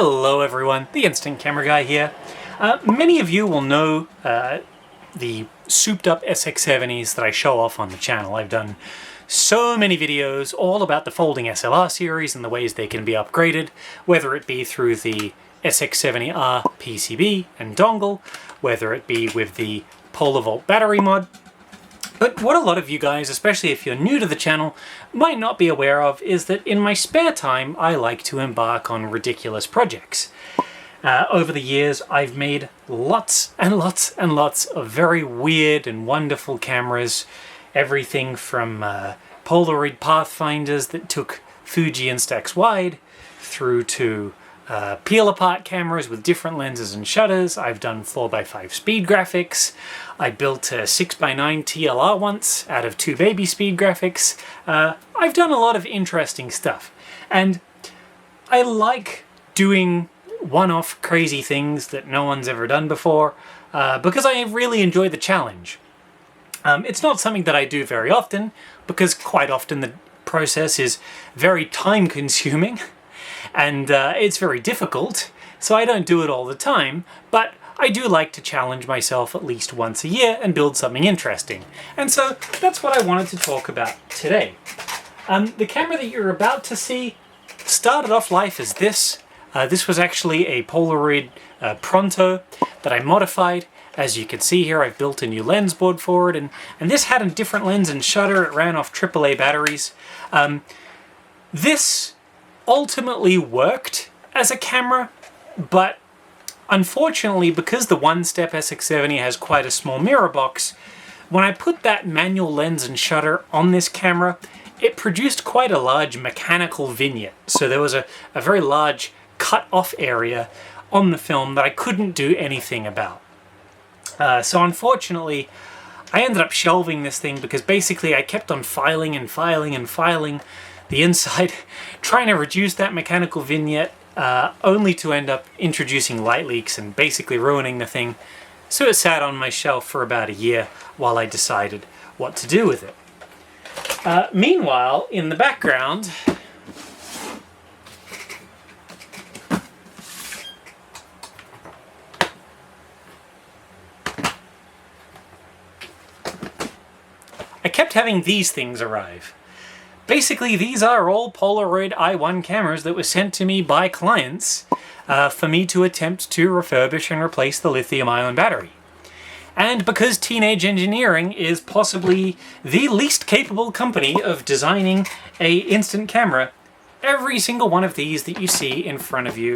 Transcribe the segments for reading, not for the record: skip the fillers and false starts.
Hello everyone, the Instant Camera Guy here. Many of you will know the souped up SX70s that I show off on the channel. I've done so many videos all about the folding SLR series and the ways they can be upgraded, whether it be through the SX70R PCB and dongle, whether it be with the Polaroid battery mod. But what a lot of you guys, especially if you're new to the channel, might not be aware of is that in my spare time I like to embark on ridiculous projects. Over the years I've made lots and lots and lots of very weird and wonderful cameras. Everything from Polaroid pathfinders that took Fuji Instax wide through to peel-apart cameras with different lenses and shutters. I've done 4x5 speed graphics. I built a 6x9 TLR once out of 2 baby speed graphics. I've done a lot of interesting stuff. And I like doing one-off crazy things that no one's ever done before because I really enjoy the challenge. It's not something that I do very often because quite often the process is very time-consuming. And it's very difficult, so I don't do it all the time, but I do like to challenge myself at least once a year and build something interesting. And so that's what I wanted to talk about today. The camera that you're about to see started off life as this. This was actually a Polaroid Pronto that I modified. As you can see here, I've built a new lens board for it, and this had a different lens and shutter. It ran off AAA batteries. This ultimately worked as a camera, but unfortunately, because the one-step SX70 has quite a small mirror box, when I put that manual lens and shutter on this camera, it produced quite a large mechanical vignette. So there was a very large cut-off area on the film that I couldn't do anything about. So unfortunately, I ended up shelving this thing because basically I kept on filing and filing and filing the inside, trying to reduce that mechanical vignette, only to end up introducing light leaks and basically ruining the thing. So it sat on my shelf for about a year while I decided what to do with it. Meanwhile, in the background, I kept having these things arrive. Basically, these are all Polaroid i1 cameras that were sent to me by clients for me to attempt to refurbish and replace the lithium-ion battery. And because Teenage Engineering is possibly the least capable company of designing an instant camera, every single one of these that you see in front of you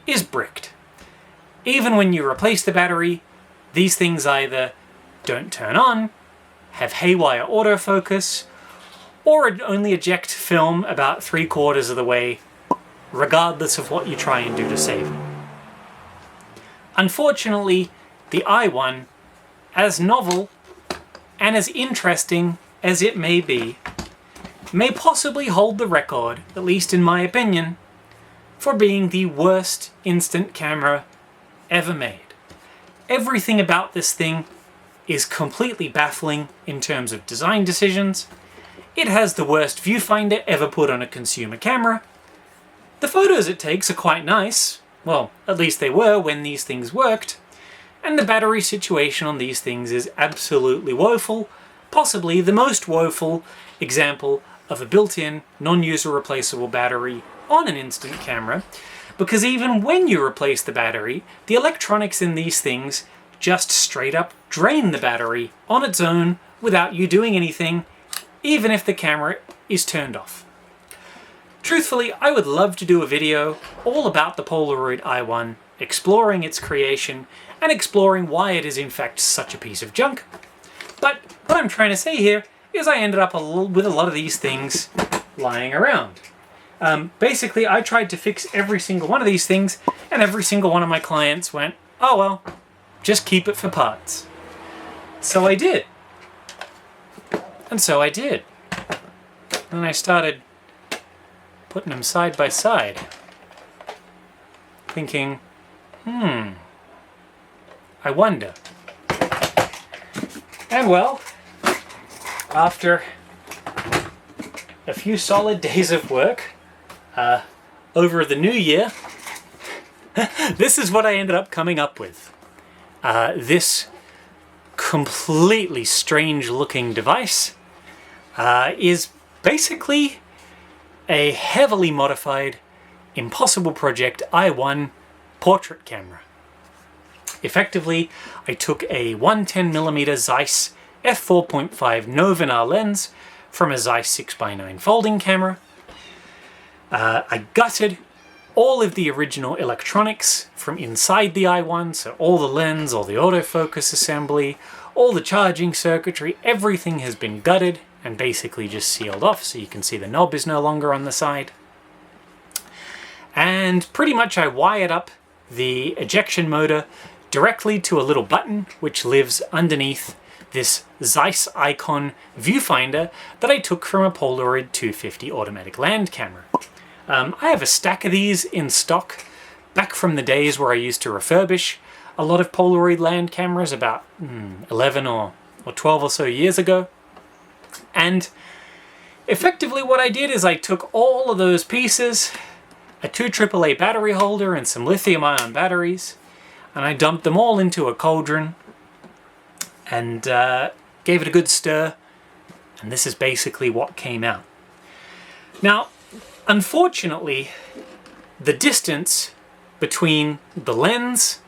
is bricked. Even when you replace the battery, these things either don't turn on, have haywire autofocus, or only eject film about 3/4 of the way, regardless of what you try and do to save it. Unfortunately, the i1, as novel and as interesting as it may be, may possibly hold the record, at least in my opinion, for being the worst instant camera ever made. Everything about this thing is completely baffling in terms of design decisions. It has the worst viewfinder ever put on a consumer camera. The photos it takes are quite nice. Well, at least they were when these things worked. And the battery situation on these things is absolutely woeful. Possibly the most woeful example of a built-in, non-user replaceable battery on an instant camera. Because even when you replace the battery, the electronics in these things just straight up drain the battery on its own without you doing anything, even if the camera is turned off. Truthfully, I would love to do a video all about the Polaroid i1, exploring its creation and exploring why it is in fact such a piece of junk. But what I'm trying to say here is I ended up with a lot of these things lying around. Basically, I tried to fix every single one of these things, and every single one of my clients went, "Oh well, just keep it for parts." So I did. And so I did. Then I started putting them side by side, thinking, I wonder. And well, after a few solid days of work, over the new year, This is what I ended up coming up with. This completely strange looking device is basically a heavily modified Impossible Project i1 portrait camera. Effectively, I took a 110mm Zeiss f4.5 Novinar lens from a Zeiss 6x9 folding camera. I gutted all of the original electronics from inside the i1, so all the lens, all the autofocus assembly, all the charging circuitry, everything has been gutted and basically just sealed off, so you can see the knob is no longer on the side. And pretty much I wired up the ejection motor directly to a little button which lives underneath this Zeiss Icon viewfinder that I took from a Polaroid 250 automatic land camera. I have a stack of these in stock back from the days where I used to refurbish a lot of Polaroid land cameras about 11 or 12 or so years ago. And effectively what I did is I took all of those pieces, a 2 AAA battery holder and some lithium-ion batteries, and I dumped them all into a cauldron and gave it a good stir, and this is basically what came out. Now, unfortunately, the distance between the lens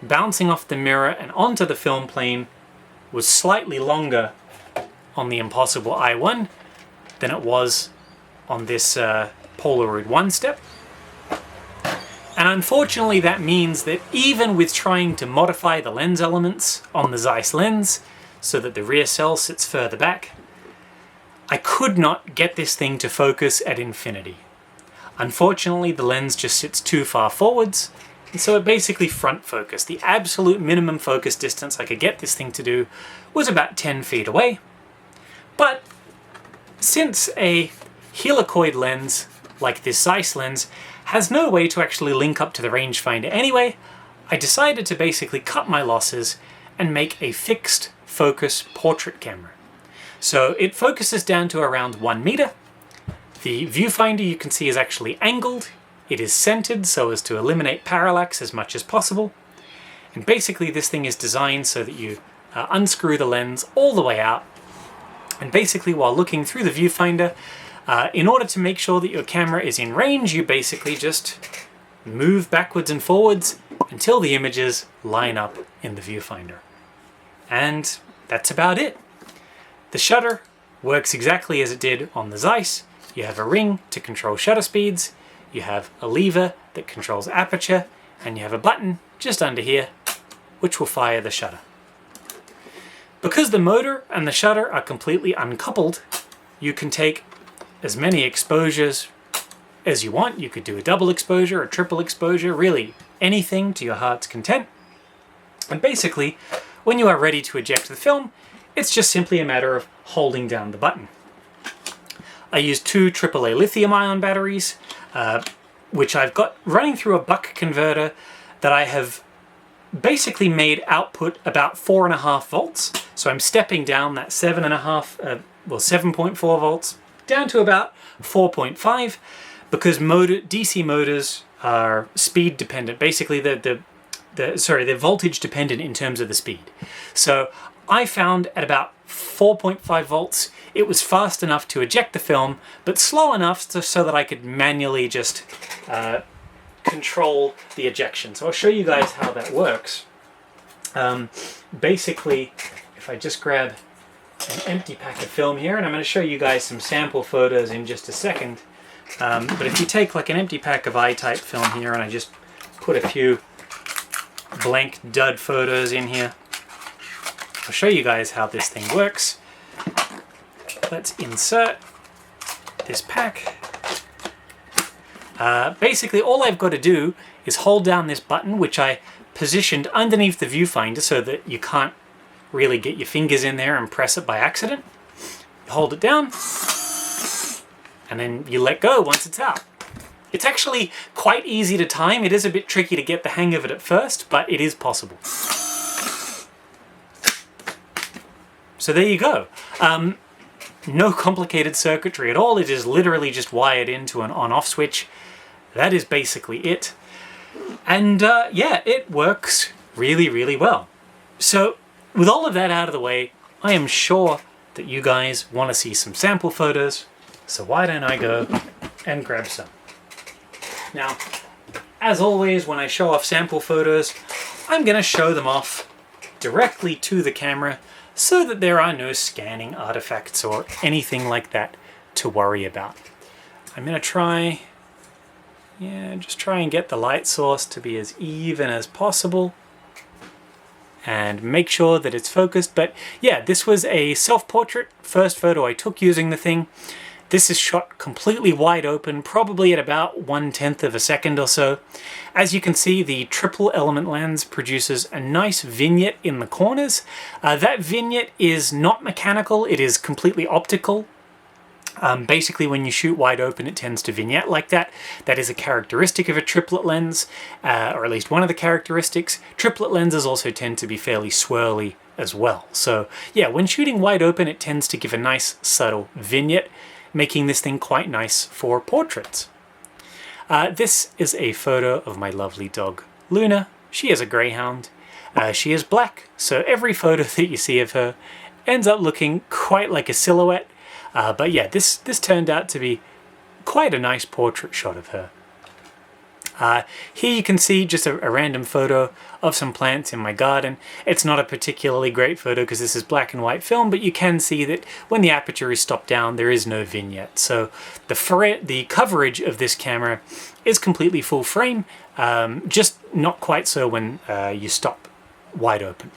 bouncing off the mirror and onto the film plane was slightly longer on the Impossible i1 than it was on this Polaroid one-step. And unfortunately that means that even with trying to modify the lens elements on the Zeiss lens so that the rear cell sits further back, I could not get this thing to focus at infinity. Unfortunately, the lens just sits too far forwards, and so it basically front focused. The absolute minimum focus distance I could get this thing to do was about 10 feet away. But since a helicoid lens like this Zeiss lens has no way to actually link up to the rangefinder anyway, I decided to basically cut my losses and make a fixed focus portrait camera. So it focuses down to around 1 meter. The viewfinder you can see is actually angled. It is centered so as to eliminate parallax as much as possible. And basically this thing is designed so that you unscrew the lens all the way out. And basically while looking through the viewfinder, in order to make sure that your camera is in range, you basically just move backwards and forwards until the images line up in the viewfinder. And that's about it. The shutter works exactly as it did on the Zeiss. You have a ring to control shutter speeds, you have a lever that controls aperture, and you have a button just under here which will fire the shutter. Because the motor and the shutter are completely uncoupled, you can take as many exposures as you want. You could do a double exposure, a triple exposure, really anything to your heart's content. And basically, when you are ready to eject the film, it's just simply a matter of holding down the button. I used 2 AAA lithium-ion batteries, which I've got running through a buck converter that I have basically made output about 4.5 volts. So I'm stepping down that 7.4 volts down to about 4.5 because DC motors are speed dependent. Basically, they're voltage dependent in terms of the speed. So I found at about 4.5 volts, it was fast enough to eject the film, but slow enough so that I could manually just control the ejection. So I'll show you guys how that works. Basically, if I just grab an empty pack of film here, and I'm going to show you guys some sample photos in just a second. But if you take like an empty pack of I-type film here, and I just put a few blank dud photos in here, I'll show you guys how this thing works. Let's insert this pack. Basically, all I've got to do is hold down this button, which I positioned underneath the viewfinder so that you can't really get your fingers in there and press it by accident. You hold it down, and then you let go once it's out. It's actually quite easy to time. It is a bit tricky to get the hang of it at first, but it is possible. So there you go. No complicated circuitry at all. It is literally just wired into an on-off switch. That is basically it. And yeah, it works really, really well. So with all of that out of the way, I am sure that you guys want to see some sample photos. So why don't I go and grab some. Now, as always, when I show off sample photos, I'm going to show them off directly to the camera so that there are no scanning artifacts or anything like that to worry about. I'm going to try, just try and get the light source to be as even as possible and make sure that it's focused. But yeah, this was a self-portrait first photo I took using the thing. This is shot completely wide open, probably at about 1/10 of a second or so. As you can see, the triple element lens produces a nice vignette in the corners. That vignette is not mechanical, it is completely optical. Basically, when you shoot wide open, it tends to vignette like that. That is a characteristic of a triplet lens, or at least one of the characteristics. Triplet lenses also tend to be fairly swirly as well. So yeah, when shooting wide open, it tends to give a nice subtle vignette, making this thing quite nice for portraits. This is a photo of my lovely dog, Luna. She is a greyhound. She is black, so every photo that you see of her ends up looking quite like a silhouette. But yeah, this turned out to be quite a nice portrait shot of her. Here you can see just a random photo of some plants in my garden. It's not a particularly great photo because this is black and white film, but you can see that when the aperture is stopped down, there is no vignette. So the coverage of this camera is completely full frame, just not quite so when you stop wide open.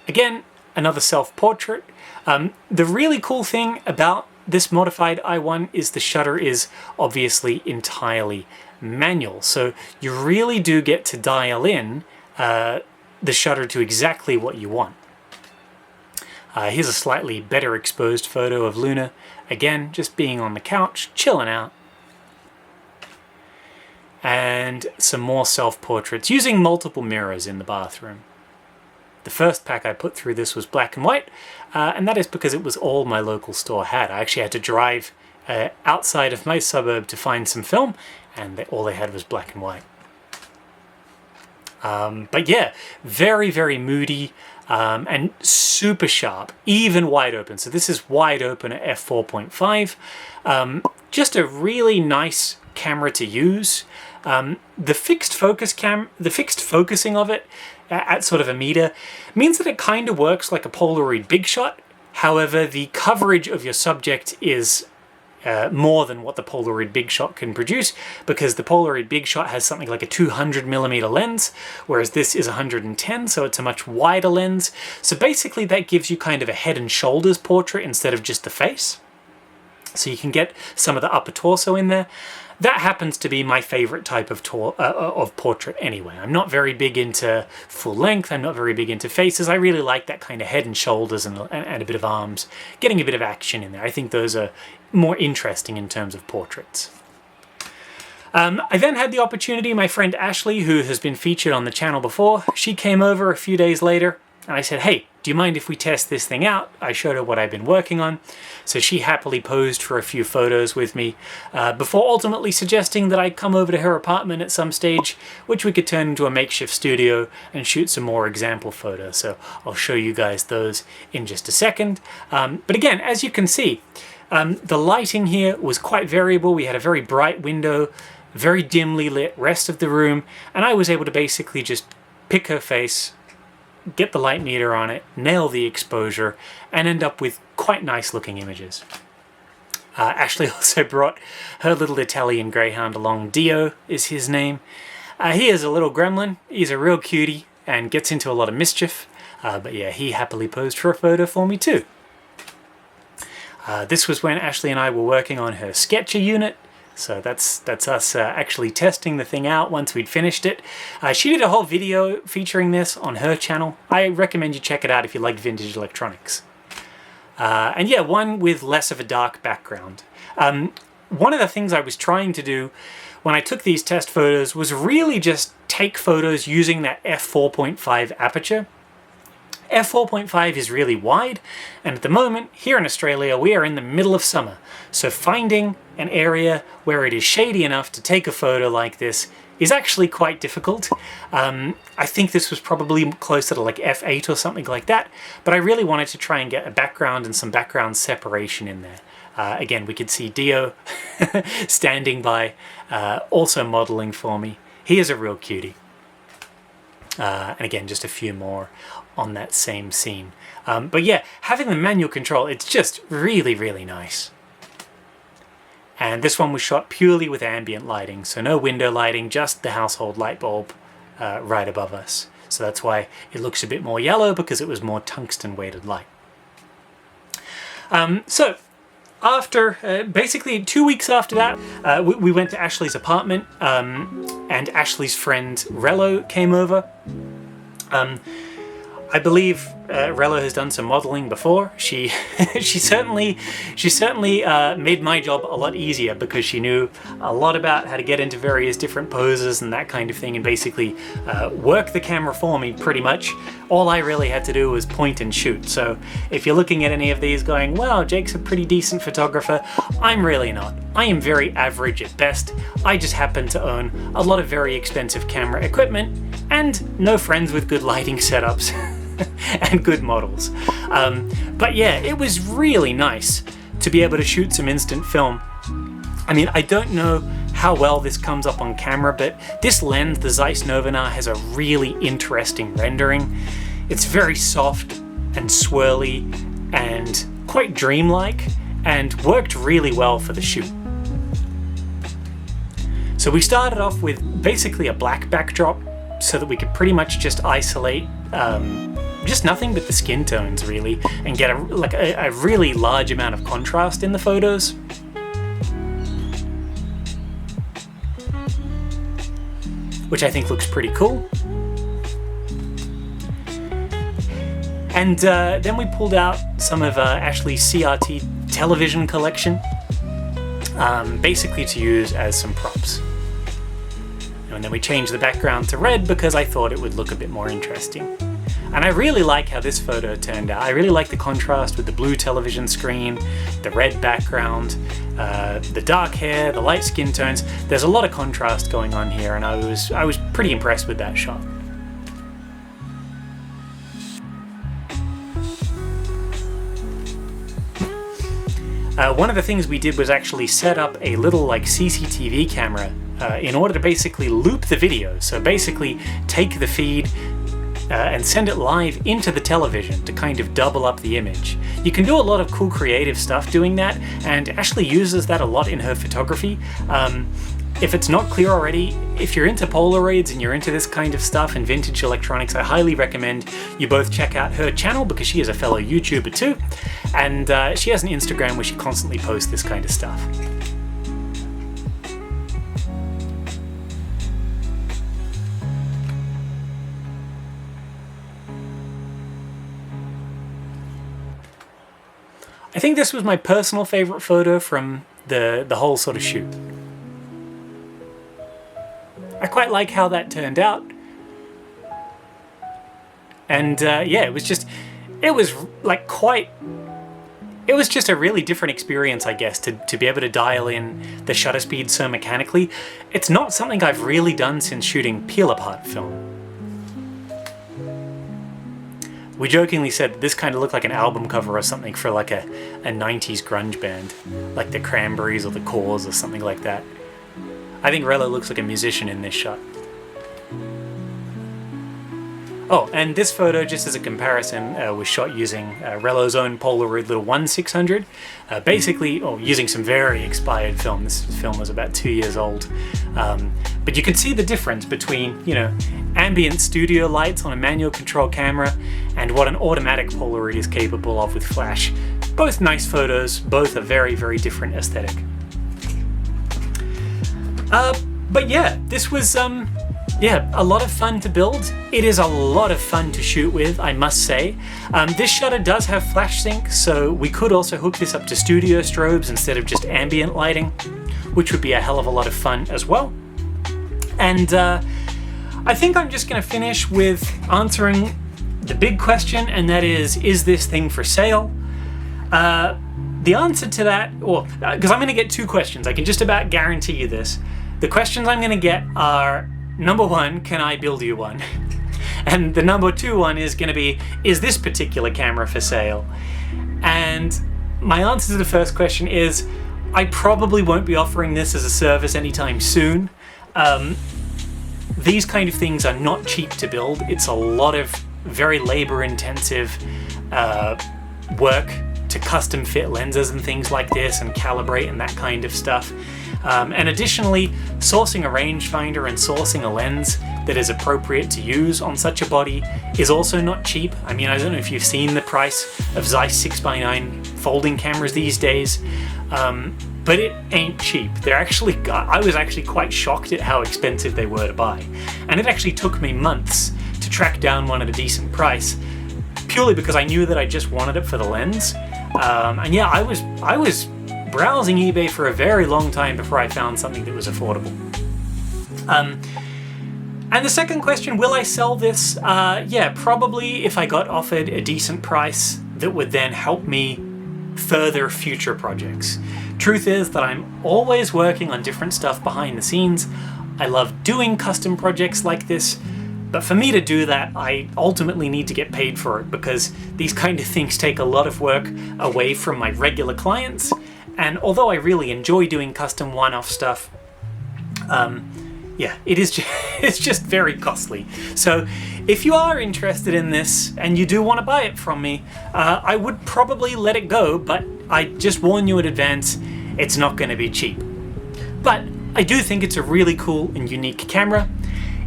Again, another self-portrait. The really cool thing about this modified i1 is the shutter is obviously entirely manual, so you really do get to dial in the shutter to exactly what you want. Here's a slightly better exposed photo of Luna, again just being on the couch, chilling out. And some more self-portraits using multiple mirrors in the bathroom. The first pack I put through this was black and white, and that is because it was all my local store had. I actually had to drive outside of my suburb to find some film, and all they had was black and white. But yeah, very, very moody and super sharp, even wide open. So this is wide open at f4.5. Just a really nice camera to use. The fixed focusing of it at sort of a meter means that it kind of works like a Polaroid big shot. However, the coverage of your subject is more than what the Polaroid big shot can produce, because the Polaroid big shot has something like a 200mm lens, whereas this is 110, so it's a much wider lens. So basically that gives you kind of a head and shoulders portrait instead of just the face. So you can get some of the upper torso in there. That happens to be my favorite type of portrait anyway. I'm not very big into full length, I'm not very big into faces. I really like that kind of head and shoulders and a bit of arms, getting a bit of action in there. I think those are more interesting in terms of portraits. I then had the opportunity, my friend Ashley, who has been featured on the channel before, she came over a few days later and I said, hey, do you mind if we test this thing out? I showed her what I've been working on. So she happily posed for a few photos with me before ultimately suggesting that I come over to her apartment at some stage, which we could turn into a makeshift studio and shoot some more example photos. So I'll show you guys those in just a second. But again, as you can see, the lighting here was quite variable. We had a very bright window, very dimly lit rest of the room, and I was able to basically just pick her face, get the light meter on it, nail the exposure, and end up with quite nice looking images. Ashley also brought her little Italian greyhound along. Dio is his name. He is a little gremlin. He's a real cutie and gets into a lot of mischief. But yeah, he happily posed for a photo for me too. This was when Ashley and I were working on her Sketcher unit. So that's us actually testing the thing out once we'd finished it. She did a whole video featuring this on her channel. I recommend you check it out if you like vintage electronics. And yeah, one with less of a dark background. One of the things I was trying to do when I took these test photos was really just take photos using that f4.5 aperture. f4.5 is really wide, and at the moment, here in Australia, we are in the middle of summer. So finding an area where it is shady enough to take a photo like this is actually quite difficult. I think this was probably closer to like F8 or something like that, but I really wanted to try and get a background and some background separation in there. Again, we could see Dio standing by, also modeling for me. He is a real cutie. And again, just a few more on that same scene. But yeah, having the manual control, it's just really, really nice. And this one was shot purely with ambient lighting, so no window lighting, just the household light bulb right above us. So that's why it looks a bit more yellow, because it was more tungsten weighted light. So after, basically 2 weeks after that, we went to Ashley's apartment, and Ashley's friend Rello came over. I believe Rello has done some modeling before. She certainly made my job a lot easier, because she knew a lot about how to get into various different poses and that kind of thing, and basically work the camera for me pretty much. All I really had to do was point and shoot. So if you're looking at any of these going, wow, Jake's a pretty decent photographer, I'm really not. I am very average at best. I just happen to own a lot of very expensive camera equipment and no friends with good lighting setups. And good models. But yeah, it was really nice to be able to shoot some instant film. I mean, I don't know how well this comes up on camera, but this lens, the Zeiss Novenar, has a really interesting rendering. It's very soft and swirly and quite dreamlike, and worked really well for the shoot. So we started off with basically a black backdrop so that we could pretty much just isolate just nothing but the skin tones, really, and get a really large amount of contrast in the photos. Which I think looks pretty cool. And then we pulled out some of Ashley's CRT television collection, basically to use as some props. And then we changed the background to red because I thought it would look a bit more interesting. And I really like how this photo turned out. I really like the contrast with the blue television screen, the red background, the dark hair, the light skin tones. There's a lot of contrast going on here, and I was pretty impressed with that shot. One of the things we did was actually set up a little like CCTV camera in order to basically loop the video. So basically take the feed and send it live into the television to kind of double up the image. You can do a lot of cool creative stuff doing that, and Ashley uses that a lot in her photography. If it's not clear already, if you're into Polaroids and you're into this kind of stuff and vintage electronics, I highly recommend you both check out her channel, because she is a fellow YouTuber too, and she has an Instagram where she constantly posts this kind of stuff. I think this was my personal favorite photo from the whole sort of shoot. I quite like how that turned out. And yeah, it was just a really different experience, I guess, to be able to dial in the shutter speed so mechanically. It's not something I've really done since shooting peel-apart film. We jokingly said this kind of looked like an album cover or something for like a 90s grunge band, like the Cranberries or the Corrs or something like that. I think Rello looks like a musician in this shot. Oh, and this photo, just as a comparison, was shot using Rello's own Polaroid little 1-600, basically, using some very expired film. This film was about 2 years old. But you can see the difference between, ambient studio lights on a manual control camera and what an automatic Polaroid is capable of with flash. Both nice photos, both a very, very different aesthetic. But yeah, this was, a lot of fun to build. It is a lot of fun to shoot with, I must say. This shutter does have flash sync, so we could also hook this up to studio strobes instead of just ambient lighting, which would be a hell of a lot of fun as well. And I think I'm just going to finish with answering the big question, and that is this thing for sale? The answer to that, because I'm going to get two questions, I can just about guarantee you this. The questions I'm going to get are, number one, can I build you one? And the number two one is going to be, is this particular camera for sale? And my answer to the first question is, I probably won't be offering this as a service anytime soon. These kind of things are not cheap to build. It's a lot of very labor-intensive work to custom fit lenses and things like this and calibrate and that kind of stuff. And additionally, sourcing a rangefinder and sourcing a lens that is appropriate to use on such a body is also not cheap. I mean, I don't know if you've seen the price of Zeiss 6x9 folding cameras these days, but it ain't cheap. I was actually quite shocked at how expensive they were to buy. And it actually took me months to track down one at a decent price, purely because I knew that I just wanted it for the lens. And yeah, I was browsing eBay for a very long time before I found something that was affordable. And the second question, will I sell this? Yeah, probably if I got offered a decent price that would then help me further future projects. Truth is that I'm always working on different stuff behind the scenes. I love doing custom projects like this, but for me to do that, I ultimately need to get paid for it, because these kind of things take a lot of work away from my regular clients. And although I really enjoy doing custom one-off stuff, yeah, it's just very costly. So if you are interested in this and you do want to buy it from me, I would probably let it go, but I just warn you in advance, it's not going to be cheap. But I do think it's a really cool and unique camera.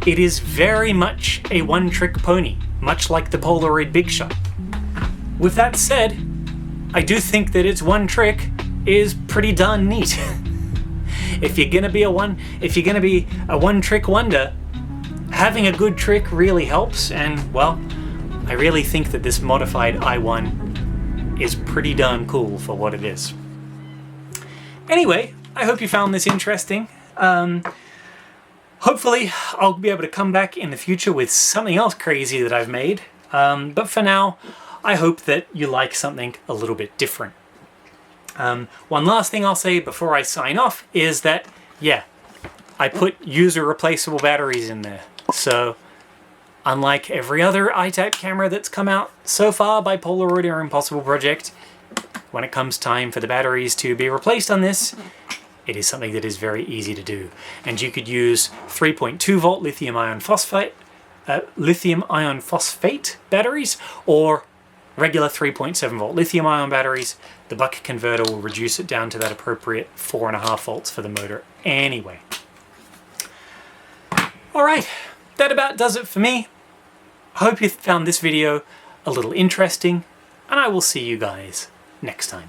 It is very much a one-trick pony, much like the Polaroid Big Shot. With that said, I do think that its one trick is pretty darn neat. If you're gonna be a one-trick wonder, having a good trick really helps, and well, I really think that this modified i1 is pretty darn cool for what it is. Anyway, I hope you found this interesting. Hopefully I'll be able to come back in the future with something else crazy that I've made, but for now, I hope that you like something a little bit different. One last thing I'll say before I sign off is that, yeah, I put user replaceable batteries in there. So, unlike every other I-type camera that's come out so far by Polaroid or Impossible Project, when it comes time for the batteries to be replaced on this, it is something that is very easy to do. And you could use 3.2 volt lithium ion phosphate batteries, or regular 3.7 volt lithium ion batteries. The buck converter will reduce it down to that appropriate 4.5 volts for the motor anyway. Alright, that about does it for me. I hope you found this video a little interesting, and I will see you guys next time.